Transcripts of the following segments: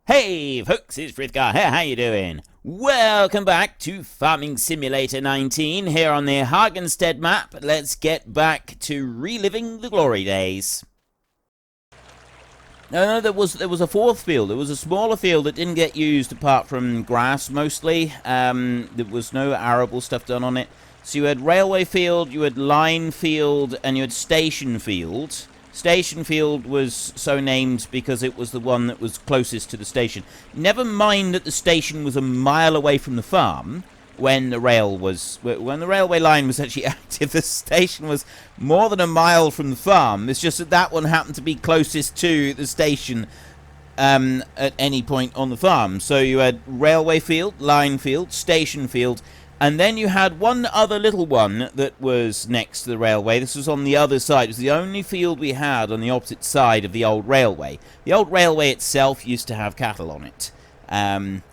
Hey folks, it's Frithgar here, how you doing? Welcome back to Farming Simulator 19 here on the Hagenstedt map. Let's get back to reliving the glory days. No, there was a fourth field. There was a smaller field that didn't get used apart from grass mostly. There was no arable stuff done on it. So you had railway field, you had line field, and you had station field. Station field was so named because it was the one that was closest to the station. Never mind that the station was a mile away from the farm when the railway line was actually active. The station was more than a mile from the farm. It's just that that one happened to be closest to the station at any point on the farm. So you had railway field, line field, station field, and then you had one other little one that was next to the railway. This was on the other side. It was the only field we had on the opposite side of the old railway. The old railway itself used to have cattle on it. And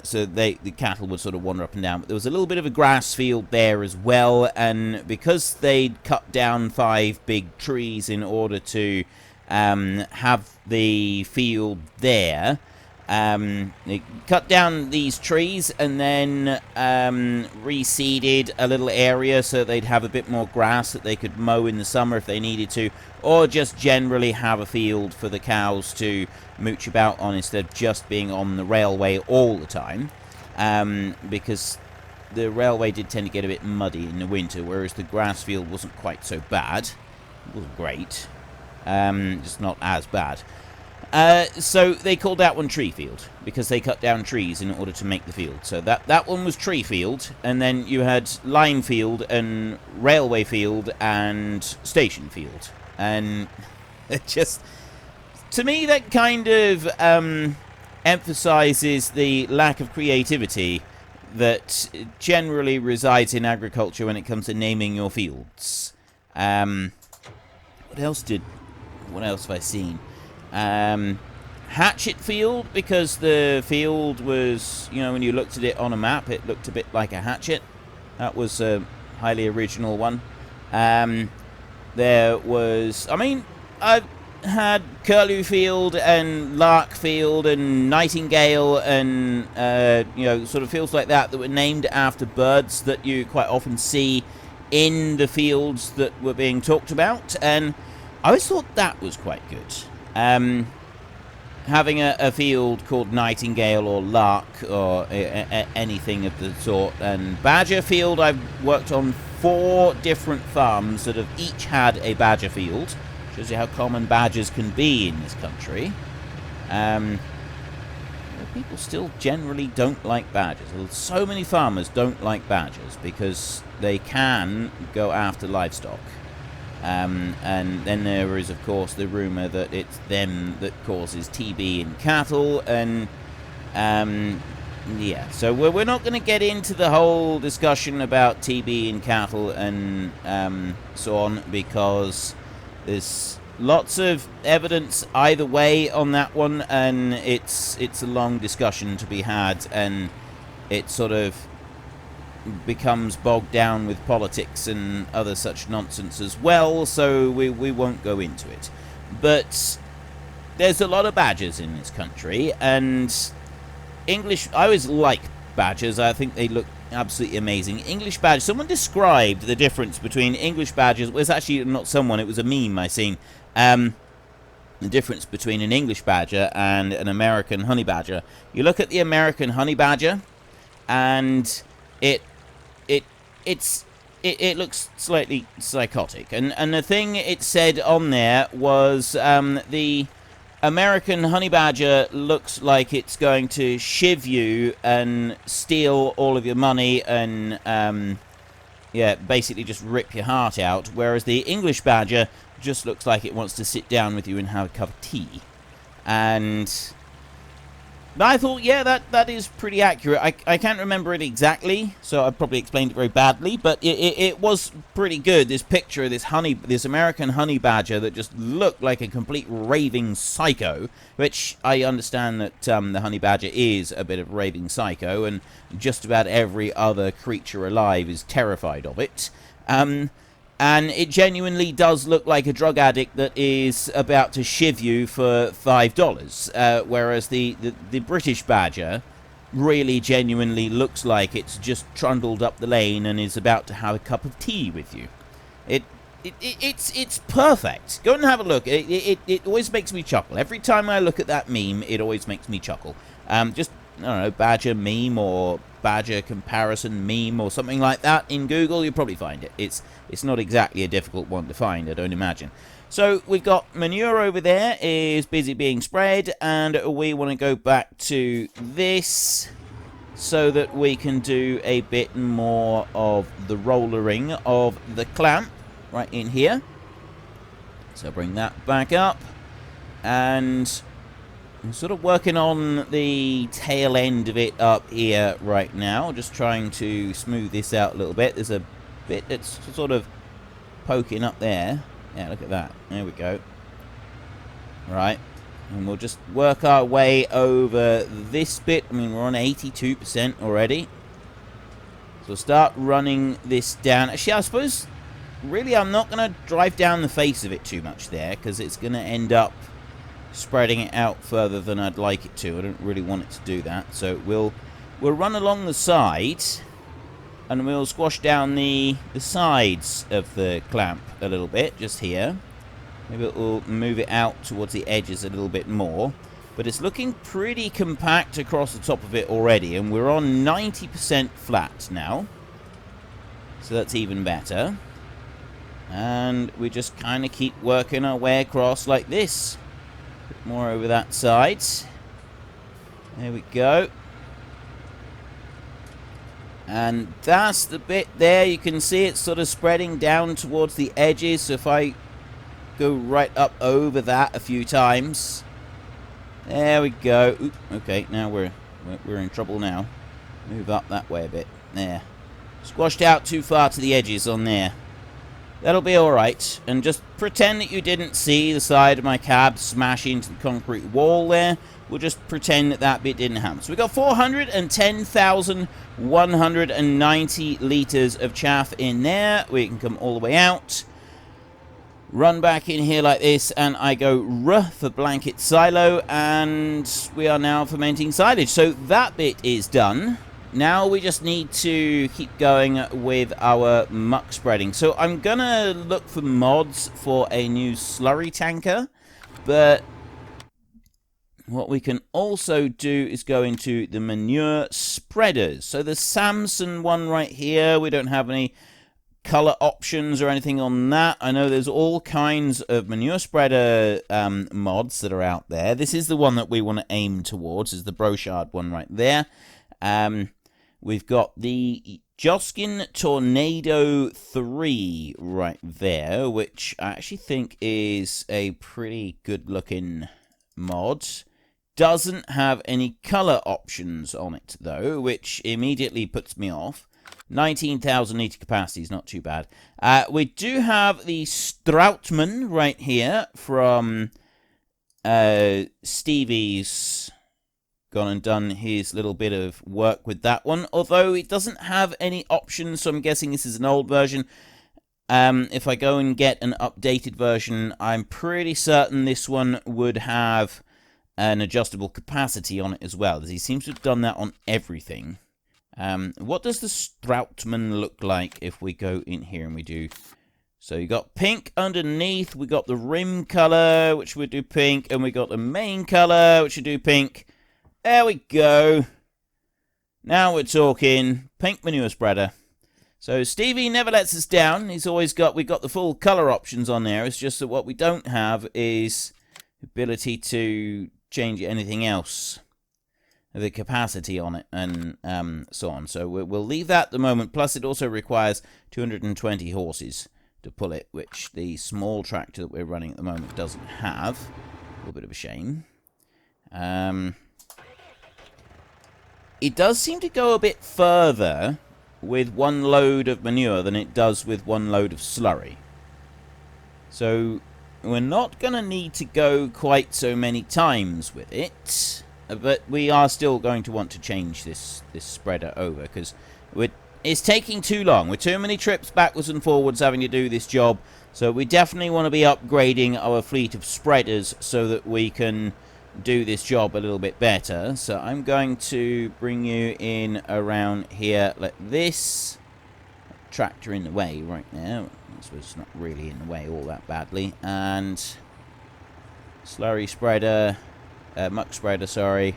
so the cattle would sort of wander up and down. But there was a little bit of a grass field there as well. And because they'd cut down 5 big trees in order to have the field there, they cut down these trees and then reseeded a little area so they'd have a bit more grass that they could mow in the summer if they needed to, or just generally have a field for the cows to mooch about on instead of just being on the railway all the time, because the railway did tend to get a bit muddy in the winter, whereas the grass field wasn't quite so bad. It wasn't great, just not as bad. So they called that one tree field because they cut down trees in order to make the field. So that one was tree field, and then you had line field and railway field and station field. And it just, to me, that kind of emphasizes the lack of creativity that generally resides in agriculture when it comes to naming your fields. What else have I seen? Hatchet field, because the field was, you know, when you looked at it on a map, it looked a bit like a hatchet. That was a highly original one. There was, I mean, I've had curlew field and lark field and nightingale and, you know, sort of fields like that that were named after birds that you quite often see in the fields that were being talked about, and I always thought that was quite good. Having a field called nightingale or lark or anything of the sort. And badger field, I've worked on 4 different farms that have each had a badger field. Shows you how common badgers can be in this country. People still generally don't like badgers. So many farmers don't like badgers because they can go after livestock. And then there is, of course, the rumour that it's them that causes TB in cattle, and yeah, so we're not going to get into the whole discussion about TB in cattle and so on, because there's lots of evidence either way on that one, and it's a long discussion to be had, and it sort of becomes bogged down with politics and other such nonsense as well, so we won't go into it. But there's a lot of badgers in this country, and I always like badgers. I think they look absolutely amazing. English badgers, someone described the difference between English badgers, well, it's actually not someone, it was a meme I seen, the difference between an English badger and an American honey badger. You look at the American honey badger, and it looks slightly psychotic, and the thing it said on there was the American honey badger looks like it's going to shiv you and steal all of your money and yeah, basically just rip your heart out, whereas the English badger just looks like it wants to sit down with you and have a cup of tea. And I thought, yeah, that is pretty accurate. I can't remember it exactly, so I probably explained it very badly, but it was pretty good, this picture of this American honey badger that just looked like a complete raving psycho, which I understand that the honey badger is a bit of a raving psycho, and just about every other creature alive is terrified of it. And it genuinely does look like a drug addict that is about to shiv you for $5. Whereas the British Badger really genuinely looks like it's just trundled up the lane and is about to have a cup of tea with you. It's perfect. Go and have a look. It always makes me chuckle. Every time I look at that meme, it always makes me chuckle. Just, I don't know, Badger meme or Badger comparison meme or something like that in Google, you'll probably find it. It's not exactly a difficult one to find, I don't imagine. So we've got manure over there is busy being spread, and we want to go back to this so that we can do a bit more of the rollering of the clamp right in here. So bring that back up, and I'm sort of working on the tail end of it up here right now, just trying to smooth this out a little bit. There's a bit that's sort of poking up there. Yeah, look at that. There we go. Right. And we'll just work our way over this bit. I mean, we're on 82% already. So we'll start running this down. Actually, I suppose, really, I'm not going to drive down the face of it too much there, because it's going to end up spreading it out further than I'd like it to. I don't really want it to do that. So we'll run along the side, and we'll squash down the sides of the clamp a little bit, just here. Maybe we'll move it out towards the edges a little bit more. But it's looking pretty compact across the top of it already, and we're on 90% flat now. So that's even better. And we just kind of keep working our way across like this. Bit more over that side. There we go. And that's the bit there. You can see it's sort of spreading down towards the edges. So if I go right up over that a few times. There we go. Oop, okay, now we're in trouble now. Move up that way a bit. There. Squashed out too far to the edges on there. That'll be alright. And just pretend that you didn't see the side of my cab smash into the concrete wall there. We'll just pretend that that bit didn't happen. So we've got 410,190 litres of chaff in there. We can come all the way out. Run back in here like this, and I go R for blanket silo, and we are now fermenting silage. So that bit is done. Now we just need to keep going with our muck spreading. So I'm going to look for mods for a new slurry tanker, but what we can also do is go into the manure spreaders. So the Samson one right here, we don't have any color options or anything on that. I know there's all kinds of manure spreader mods that are out there. This is the one that we want to aim towards, is the Brochard one right there. We've got the Joskin Tornado 3 right there, which I actually think is a pretty good looking mod. Doesn't have any color options on it though, which immediately puts me off. 19,000 litre capacity is not too bad. We do have the Stroutman right here from Stevie's gone and done his little bit of work with that one, although it doesn't have any options, so I'm guessing this is an old version. If I go and get an updated version, I'm pretty certain this one would have an adjustable capacity on it as well, as he seems to have done that on everything. What does the Stroutman look like if we go in here and we do... So you got pink underneath, we got the rim color, which would do pink, and we got the main color, which would do pink. There we go. Now we're talking pink manure spreader. So Stevie never lets us down. He's always got, we've got the full color options on there. It's just that what we don't have is ability to change anything else, the capacity on it, and so on. So we'll leave that at the moment. Plus, it also requires 220 horses to pull it, which the small tractor that we're running at the moment doesn't have. A little bit of a shame. It does seem to go a bit further with one load of manure than it does with one load of slurry. So we're not going to need to go quite so many times with it, but we are still going to want to change this spreader over, because it's taking too long. We're too many trips backwards and forwards having to do this job. So we definitely want to be upgrading our fleet of spreaders so that we can do this job a little bit better. So I'm going to bring you in around here like this. Tractor in the way right now. I suppose it's not really in the way all that badly. And slurry spreader, muck spreader, sorry.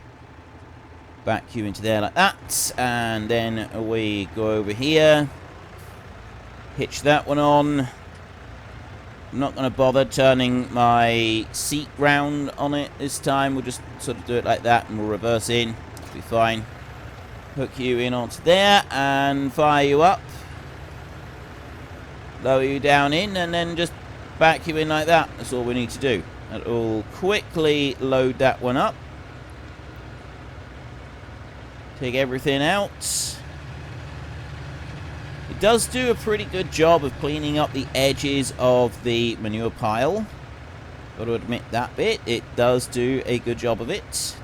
Back you into there like that. And then we go over here. Hitch that one on. I'm not going to bother turning my seat round on it this time. We'll just sort of do it like that and we'll reverse in. It'll be fine. Hook you in onto there and fire you up. Lower you down in and then just back you in like that. That's all we need to do. That'll quickly load that one up. Take everything out. It does do a pretty good job of cleaning up the edges of the manure pile. Got to admit that bit. It does do a good job of it.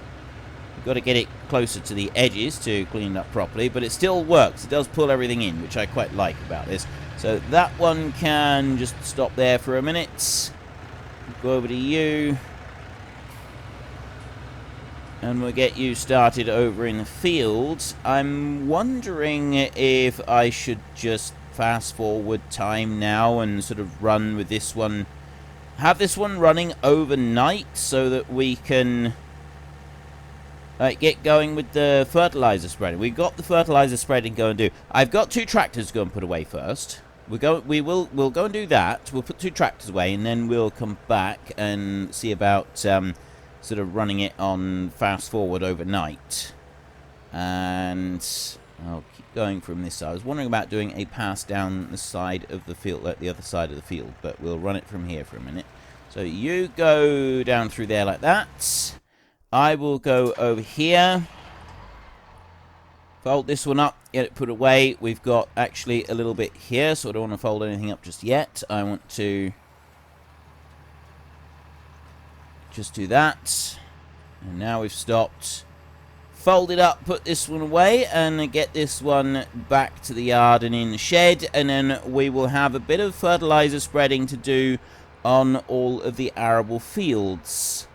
You've got to get it closer to the edges to clean it up properly, but it still works. It does pull everything in, which I quite like about this. So that one can just stop there for a minute. Go over to you. And we'll get you started over in the fields. I'm wondering if I should just fast forward time now and sort of run with this one. Have this one running overnight so that we can get going with the fertilizer spreading. We've got the fertilizer spreading go and do. I've got 2 tractors to go and put away first. We'll go and do that. We'll put 2 tractors away and then we'll come back and see about sort of running it on fast forward overnight. And I'll keep going from this side. I was wondering about doing a pass down the side of the field, like the other side of the field, but we'll run it from here for a minute. So you go down through there like that. I will go over here. Fold this one up, get it put away. We've got actually a little bit here, so I don't want to fold anything up just yet. I want to just do that. And now we've stopped. Fold it up, put this one away, and get this one back to the yard and in the shed. And then we will have a bit of fertilizer spreading to do on all of the arable fields.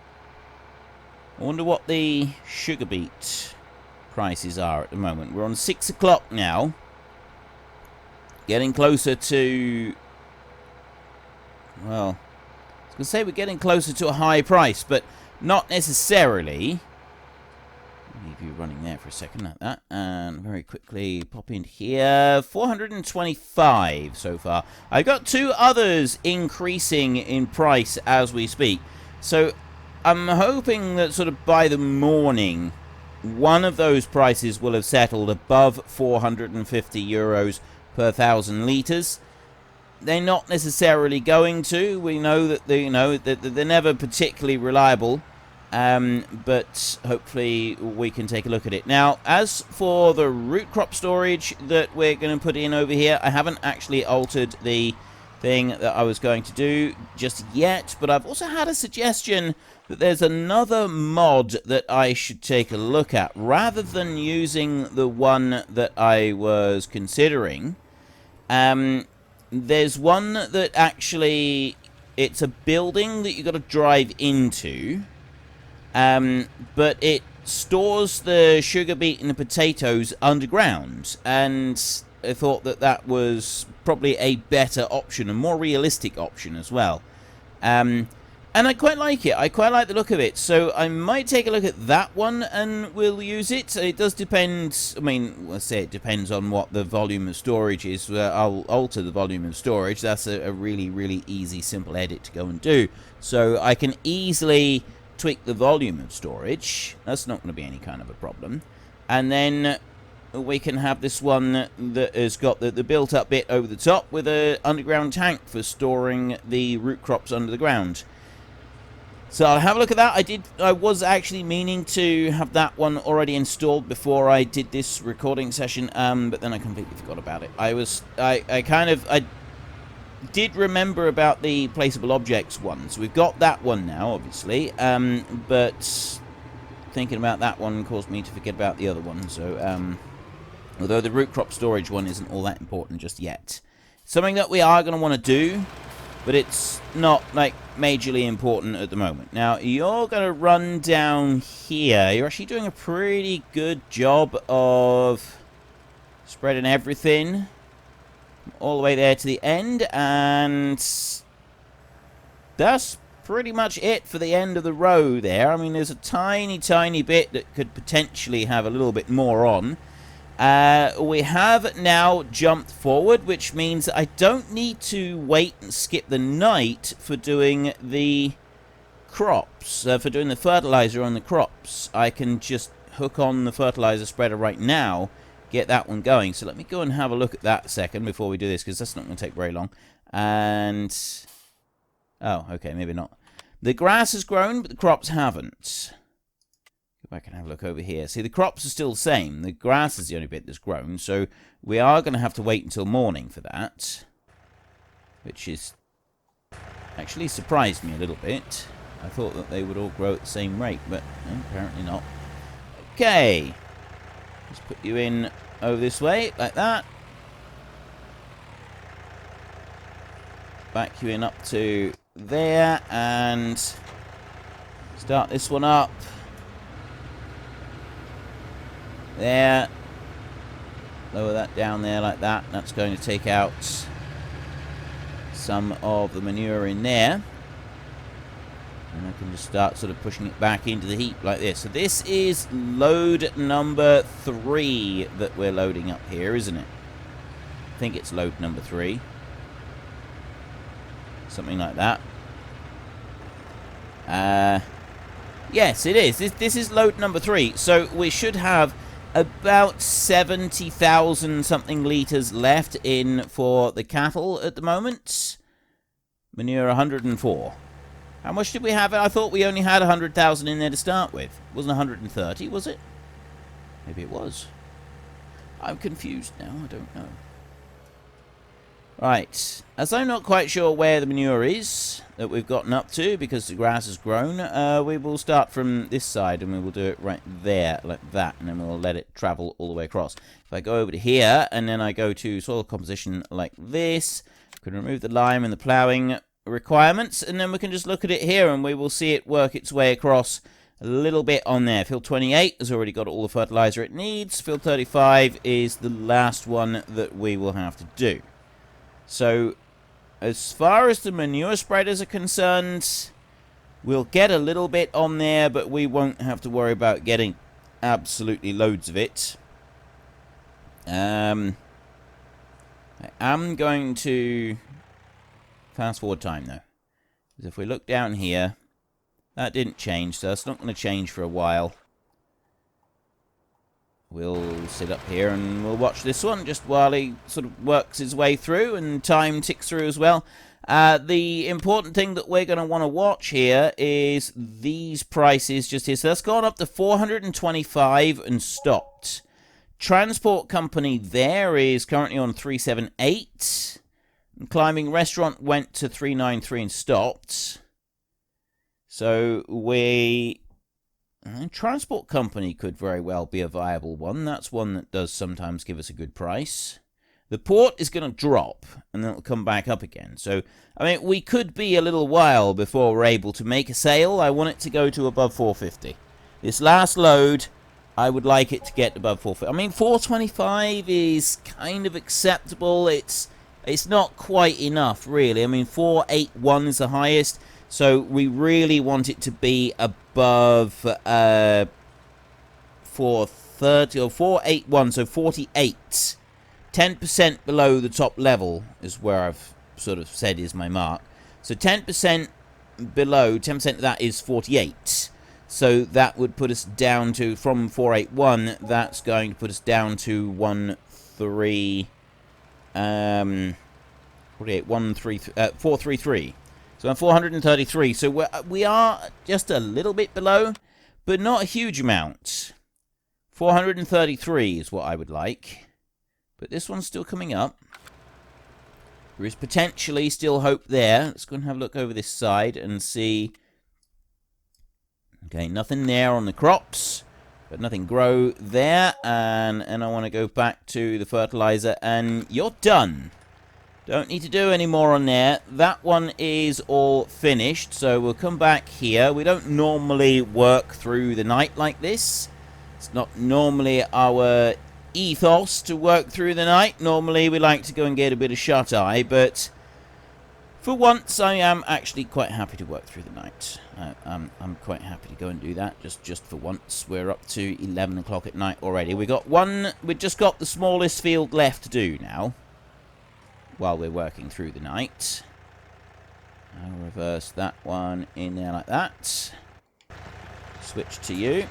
I wonder what the sugar beet prices are at the moment. We're on 6 o'clock now. Getting closer to, well, I was going to say we're getting closer to a high price, but not necessarily. Leave you running there for a second like that, and very quickly pop in here. 425 so far. I've got 2 others increasing in price as we speak, so I'm hoping that sort of by the morning one of those prices will have settled above 450 euros per 1,000 litres. They're not necessarily going to. We know that they're never particularly reliable. But hopefully we can take a look at it. Now, as for the root crop storage that we're going to put in over here, I haven't actually altered the thing that I was going to do just yet, but I've also had a suggestion that there's another mod that I should take a look at. Rather than using the one that I was considering, there's one that actually, it's a building that you've got to drive into. But it stores the sugar beet and the potatoes underground, and I thought that that was probably a better option, a more realistic option as well. And I quite like it. I quite like the look of it, so I might take a look at that one and we'll use it. It does depend, I mean, let's say it depends on what the volume of storage is. I'll alter the volume of storage. That's a really, really easy, simple edit to go and do. So I can easily tweak the volume of storage. That's not going to be any kind of a problem. And then we can have this one that has got the built up bit over the top with an underground tank for storing the root crops under the ground. So I'll have a look at that. I was actually meaning to have that one already installed before I did this recording session, but then I completely forgot about it. I did remember about the placeable objects one, so we've got that one now, obviously, but thinking about that one caused me to forget about the other one, so Although the root crop storage one isn't all that important just yet. Something that we are going to want to do, but it's not, like, majorly important at the moment. Now, you're going to run down here. You're actually doing a pretty good job of spreading everything all the way there to the end, and that's pretty much it for the end of the row there. I mean, there's a tiny, tiny bit that could potentially have a little bit more on. We have now jumped forward, which means I don't need to wait and skip the night for doing the crops, for doing the fertilizer on the crops. I can just hook on the fertilizer spreader right now, get that one going. So let me go and have a look at that a second before we do this, because that's not going to take very long. And oh, okay, maybe not. The grass has grown, but the crops haven't. Go back and have a look over here. See, the crops are still the same. The grass is the only bit that's grown, so we are going to have to wait until morning for that, which is actually surprised me a little bit. I thought that they would all grow at the same rate, but apparently not. Okay. Let's put you in over this way, like that. Back you in up to there, and start this one up. There. Lower that down there like that. That's going to take out some of the manure in there. And I can just start sort of pushing it back into the heap like this. So this is load number 3 that we're loading up here, isn't it? I think it's load number 3. Something like that. Yes, it is. This is load number 3. So we should have about 70,000 something litres left in for the cattle at the moment. Manure 104. How much did we have? I thought we only had 100,000 in there to start with. It wasn't 130, was it? Maybe it was. I'm confused now. I don't know. Right. As I'm not quite sure where the manure is that we've gotten up to because the grass has grown, we will start from this side and we will do it right there like that, and then we'll let it travel all the way across. If I go over to here and then I go to soil composition like this, I can remove the lime and the ploughing requirements, and then we can just look at it here and we will see it work its way across a little bit on there. Field 28 has already got all the fertilizer it needs. Field 35 is the last one that we will have to do. So as far as the manure spreaders are concerned, we'll get a little bit on there, but we won't have to worry about getting absolutely loads of it. I am going to fast forward time though, because if we look down here, that didn't change, so that's not going to change for a while. We'll sit up here and we'll watch this one just while he sort of works his way through and time ticks through as well. The important thing that we're going to want to watch here is these prices just here. So that's gone up to 425 and stopped. Transport company there is currently on 378. Climbing restaurant went to 393 and stopped. So transport company could very well be a viable one. That's one that does sometimes give us a good price. The port is going to drop and then it'll come back up again. So, I mean, we could be a little while before we're able to make a sale. I want it to go to above 450. This last load, I would like it to get above 450. I mean, 425 is kind of acceptable. It's not quite enough, really. I mean, 481 is the highest, so we really want it to be above 430 or 481, so 48. 10% below the top level is where I've sort of said is my mark. So 10% below, 10% of that is 48. So that would put us down to, from 481, that's going to put us down to 433. So I'm 433. So we are just a little bit below, but not a huge amount. 433 is what I would like. But this one's still coming up. There is potentially still hope there. Let's go and have a look over this side and see. Okay, nothing there on the crops. but nothing grow there. And I want to go back to the fertilizer, and you're done. Don't need to do any more on there. That one is all finished, so we'll come back here. We don't normally work through the night like this. It's not normally our ethos to work through the night. Normally we like to go and get a bit of shut-eye, but for once I am actually quite happy to work through the night. I'm quite happy to go and do that, just for once. We're up to 11 o'clock at night already. We've just got the smallest field left to do now, while we're working through the night. I'll reverse that one in there like that. Switch to you.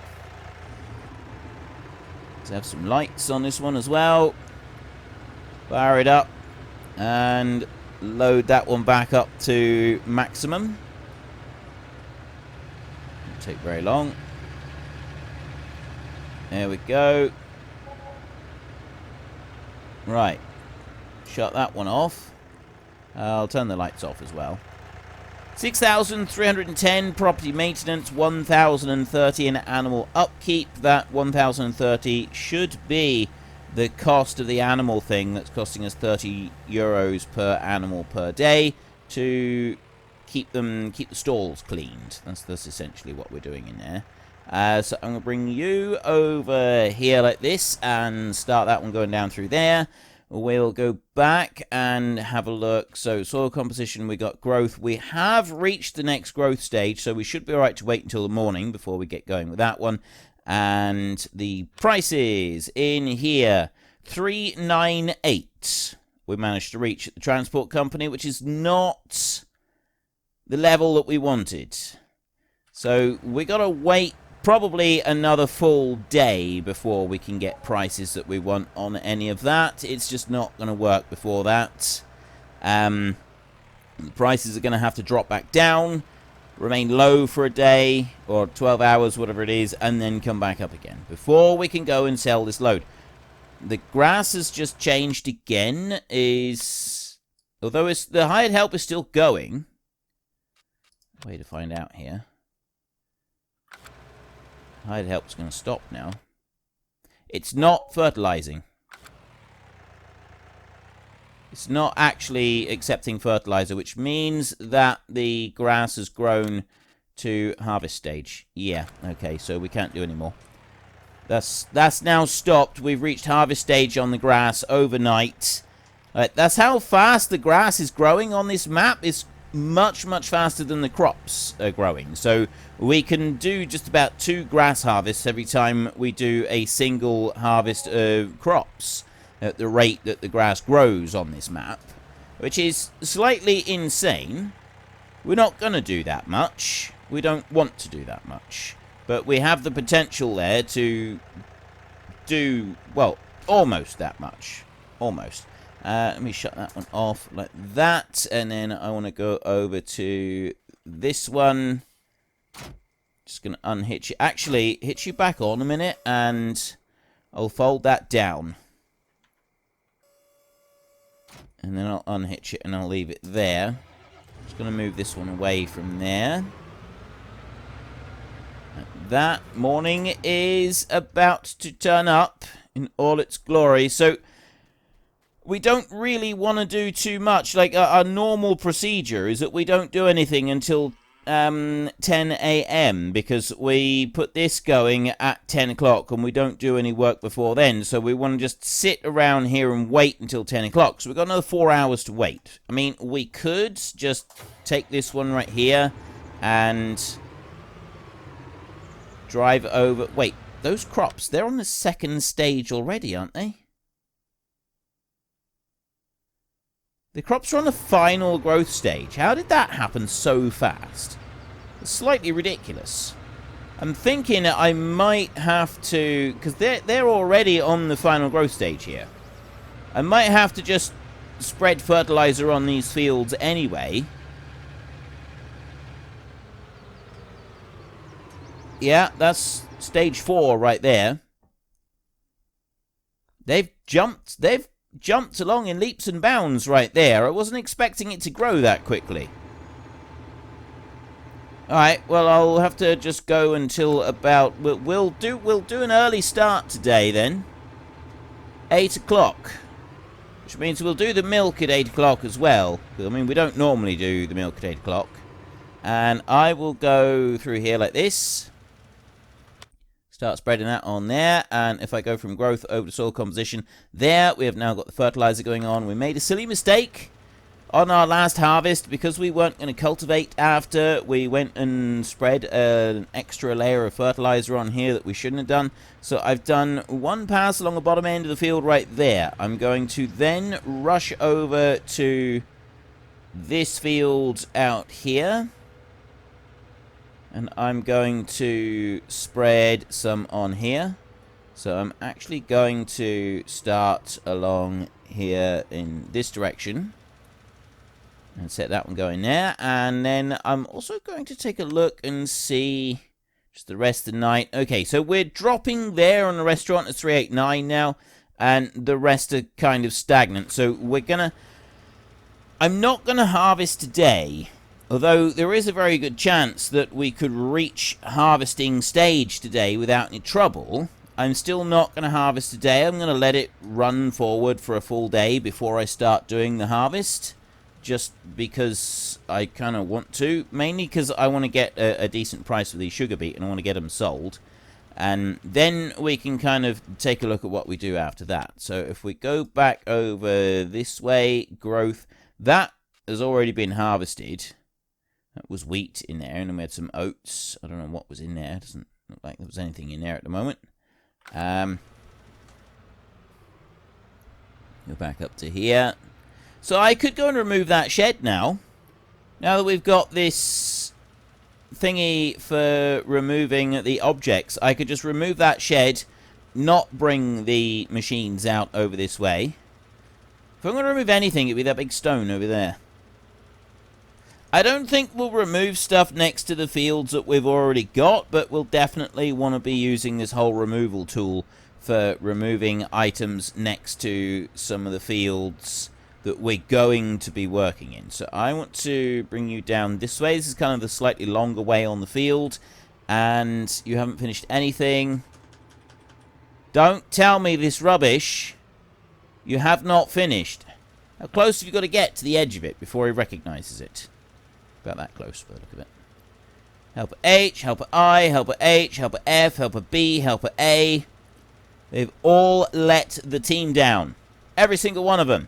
Let's have some lights on this one as well. Fire it up. And load that one back up to maximum. Won't take very long. There we go. Right. Shut that one off. I'll turn the lights off as well. 6,310 property maintenance, 1,030 in animal upkeep. That 1,030 should be the cost of the animal thing. That's costing us 30 euros per animal per day to keep the stalls cleaned. That's essentially what we're doing in there. So I'm going to bring you over here like this and start that one going down through there. We'll go back and have a look. So soil composition, we got growth. We have reached the next growth stage, so we should be all right to wait until the morning before we get going with that one. And the prices in here, 398. We managed to reach at the transport company, which is not the level that we wanted. So we got to wait probably another full day before we can get prices that we want on any of that. It's just not going to work before that. The prices are going to have to drop back down, remain low for a day or 12 hours, whatever it is, and then come back up again before we can go and sell this load. The grass has just changed again. Although the hired help is still going. Way to find out here. Hired help's going to stop now. It's not fertilizing. It's not actually accepting fertilizer, which means that the grass has grown to harvest stage. Yeah, okay, so we can't do any more. That's now stopped. We've reached harvest stage on the grass overnight. That's how fast the grass is growing on this map. It's much faster than the crops are growing. So we can do just about 2 grass harvests every time we do a single harvest of crops at the rate that the grass grows on this map, which is slightly insane. We're not going to do that much. We don't want to do that much. But we have the potential there to do, well, almost that much. Almost. Let me shut that one off like that. And then I want to go over to this one. Just going to unhitch it. Actually, hitch you back on a minute. And I'll fold that down. And then I'll unhitch it and I'll leave it there. Just going to move this one away from there. That morning is about to turn up in all its glory. So we don't really want to do too much. Like, our normal procedure is that we don't do anything until 10 a.m. because we put this going at 10 o'clock and we don't do any work before then. So we want to just sit around here and wait until 10 o'clock. So we've got another 4 hours to wait. I mean, we could just take this one right here and drive over. Wait, those crops, they're on the second stage already, aren't they? The crops are on the final growth stage. How did that happen so fast? It's slightly ridiculous. I'm thinking I might have to, because they're already on the final growth stage here. I might have to just spread fertilizer on these fields anyway. Yeah, that's stage 4 right there. They've jumped along in leaps and bounds right there. I wasn't expecting it to grow that quickly. Alright, well, I'll have to just go until about... We'll do an early start today, then. 8 o'clock. Which means we'll do the milk at 8 o'clock as well. I mean, we don't normally do the milk at 8 o'clock. And I will go through here like this. Start spreading that on there. And if I go from growth over to soil composition, there, we have now got the fertilizer going on. We made a silly mistake on our last harvest, because we weren't going to cultivate after, we went and spread an extra layer of fertilizer on here that we shouldn't have done. So I've done one pass along the bottom end of the field right there. I'm going to then rush over to this field out here. And I'm going to spread some on here. So I'm actually going to start along here in this direction. And set that one going there. And then I'm also going to take a look and see just the rest of the night. Okay, so we're dropping there on the restaurant at 389 now. And the rest are kind of stagnant. So we're going to... I'm not going to harvest today. Although there is a very good chance that we could reach harvesting stage today without any trouble. I'm still not going to harvest today. I'm going to let it run forward for a full day before I start doing the harvest. Just because I kind of want to. Mainly because I want to get a decent price for these sugar beet and I want to get them sold. And then we can kind of take a look at what we do after that. So if we go back over this way, growth, that has already been harvested. That was wheat in there, and then we had some oats. I don't know what was in there. It doesn't look like there was anything in there at the moment. Go back up to here. So I could go and remove that shed now. Now that we've got this thingy for removing the objects, I could just remove that shed, not bring the machines out over this way. If I'm going to remove anything, it'd be that big stone over there. I don't think we'll remove stuff next to the fields that we've already got, but we'll definitely want to be using this whole removal tool for removing items next to some of the fields that we're going to be working in. So I want to bring you down this way. This is kind of the slightly longer way on the field. And you haven't finished anything. Don't tell me this rubbish. You have not finished. How close have you got to get to the edge of it before he recognizes it? About that close by the look of it. Helper H, Helper I, Helper H, Helper F, Helper B, Helper A. They've all let the team down. Every single one of them.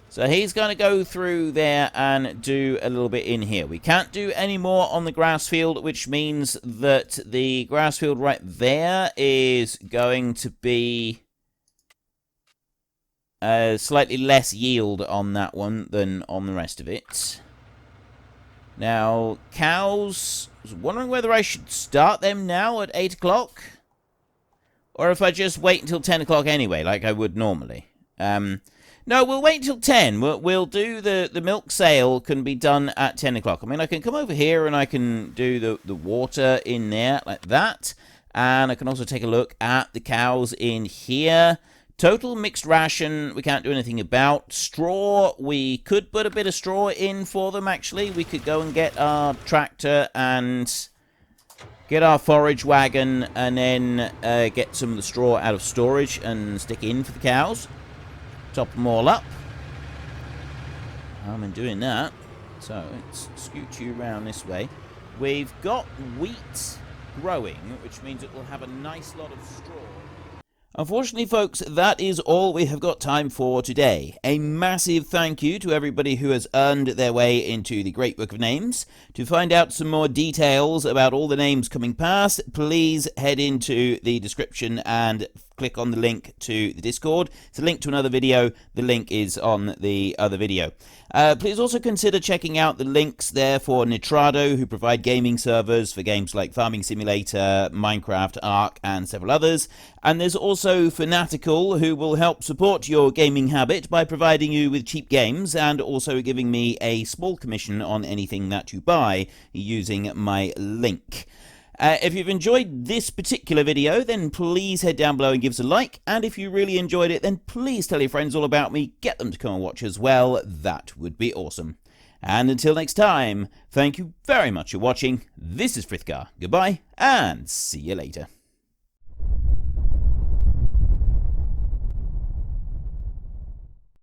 So he's going to go through there and do a little bit in here. We can't do any more on the grass field, which means that the grass field right there is going to be slightly less yield on that one than on the rest of it. Now, cows, I was wondering whether I should start them now at 8 o'clock. Or if I just wait until 10 o'clock anyway, like I would normally. No, we'll wait until 10. We'll do the milk sale can be done at 10 o'clock. I mean, I can come over here and I can do the water in there like that. And I can also take a look at the cows in here. Total mixed ration, we can't do anything about. Straw, we could put a bit of straw in for them, actually. We could go and get our tractor and get our forage wagon and then get some of the straw out of storage and stick in for the cows. Top them all up. I'm doing that. So let's scoot you around this way. We've got wheat growing, which means it will have a nice lot of straw. Unfortunately, folks, that is all we have got time for today. A massive thank you to everybody who has earned their way into the Great Book of Names. To find out some more details about all the names coming past, please head into the description and click on the link to the Discord. It's a link to another video. The link is on the other video. Please also consider checking out the links there for Nitrado, who provide gaming servers for games like Farming Simulator, Minecraft, Ark, and several others. And there's also Fanatical, who will help support your gaming habit by providing you with cheap games and also giving me a small commission on anything that you buy using my link. If you've enjoyed this particular video, then please head down below and give us a like. And if you really enjoyed it, then please tell your friends all about me. Get them to come and watch as well. That would be awesome. And until next time, thank you very much for watching. This is Frithgar. Goodbye, and see you later.